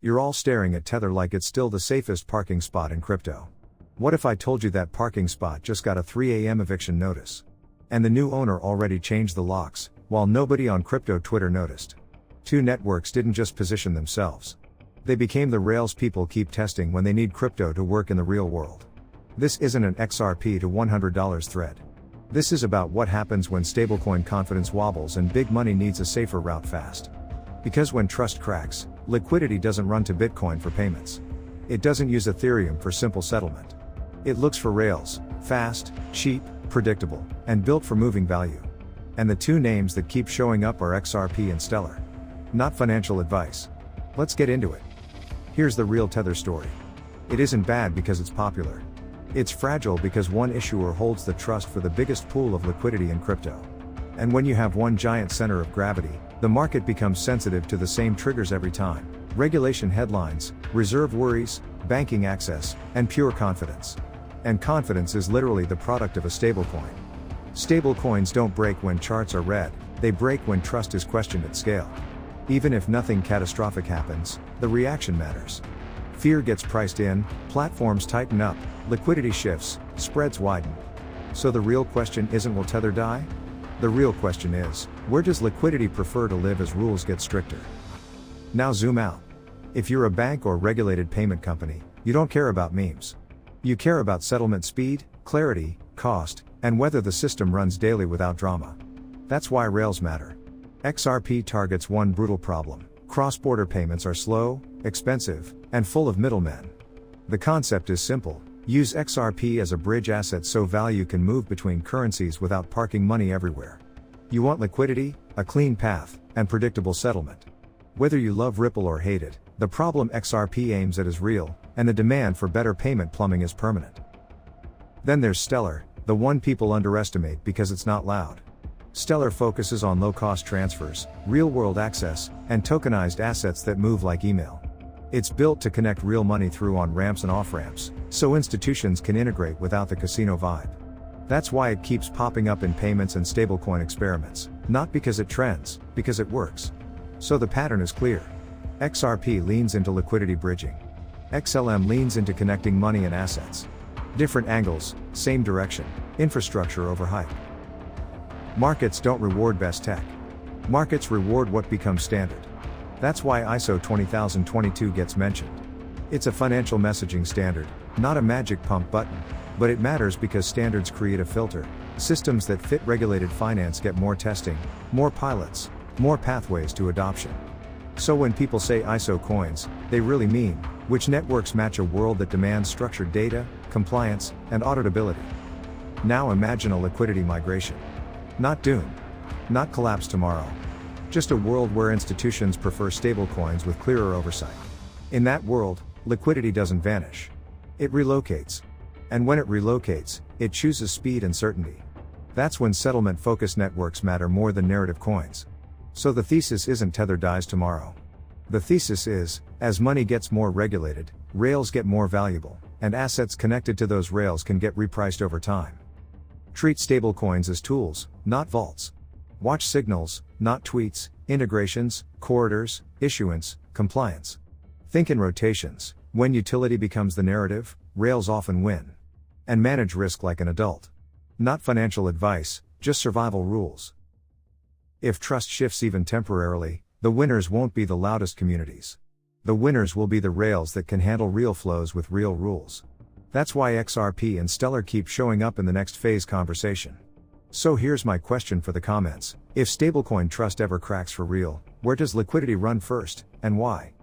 You're all staring at Tether like it's still the safest parking spot in crypto. What if I told you that parking spot just got a 3 a.m. eviction notice? And the new owner already changed the locks, while nobody on crypto Twitter noticed. Two networks didn't just position themselves. They became the rails people keep testing when they need crypto to work in the real world. This isn't an XRP to $100 thread. This is about what happens when stablecoin confidence wobbles and big money needs a safer route fast. Because when trust cracks, liquidity doesn't run to Bitcoin for payments. It doesn't use Ethereum for simple settlement. It looks for rails, fast, cheap, predictable, and built for moving value. And the two names that keep showing up are XRP and Stellar. Not financial advice. Let's get into it. Here's the real Tether story. It isn't bad because it's popular. It's fragile because one issuer holds the trust for the biggest pool of liquidity in crypto. And when you have one giant center of gravity, the market becomes sensitive to the same triggers every time: regulation headlines, reserve worries, banking access, and pure confidence. And confidence is literally the product of a stablecoin. Stablecoins don't break when charts are red, they break when trust is questioned at scale. Even if nothing catastrophic happens, the reaction matters. Fear gets priced in, platforms tighten up, liquidity shifts, spreads widen. So the real question isn't will Tether die? The real question is, where does liquidity prefer to live as rules get stricter? Now zoom out. If you're a bank or regulated payment company, you don't care about memes. You care about settlement speed, clarity, cost, and whether the system runs daily without drama. That's why rails matter. XRP targets one brutal problem: cross-border payments are slow, expensive, and full of middlemen. The concept is simple: use XRP as a bridge asset so value can move between currencies without parking money everywhere. You want liquidity, a clean path, and predictable settlement. Whether you love Ripple or hate it, the problem XRP aims at is real, and the demand for better payment plumbing is permanent. Then there's Stellar, the one people underestimate because it's not loud. Stellar focuses on low-cost transfers, real-world access, and tokenized assets that move like email. It's built to connect real money through on-ramps and off-ramps, so institutions can integrate without the casino vibe. That's why it keeps popping up in payments and stablecoin experiments, not because it trends, because it works. So the pattern is clear. XRP leans into liquidity bridging. XLM leans into connecting money and assets. Different angles, same direction: infrastructure over hype. Markets don't reward best tech. Markets reward what becomes standard. That's why ISO 20022 gets mentioned. It's a financial messaging standard, not a magic pump button. But it matters because standards create a filter. Systems that fit regulated finance get more testing, more pilots, more pathways to adoption. So when people say ISO coins, they really mean, which networks match a world that demands structured data, compliance, and auditability. Now imagine a liquidity migration. Not doom. Not collapse tomorrow. Just a world where institutions prefer stablecoins with clearer oversight. In that world, liquidity doesn't vanish. It relocates. And when it relocates, it chooses speed and certainty. That's when settlement-focused networks matter more than narrative coins. So the thesis isn't Tether dies tomorrow. The thesis is, as money gets more regulated, rails get more valuable, and assets connected to those rails can get repriced over time. Treat stablecoins as tools, not vaults. Watch signals, not tweets, integrations, corridors, issuance, compliance. Think in rotations. When utility becomes the narrative, rails often win. And manage risk like an adult. Not financial advice, just survival rules. If trust shifts even temporarily, the winners won't be the loudest communities. The winners will be the rails that can handle real flows with real rules. That's why XRP and Stellar keep showing up in the next phase conversation. So here's my question for the comments: if stablecoin trust ever cracks for real, where does liquidity run first, and why?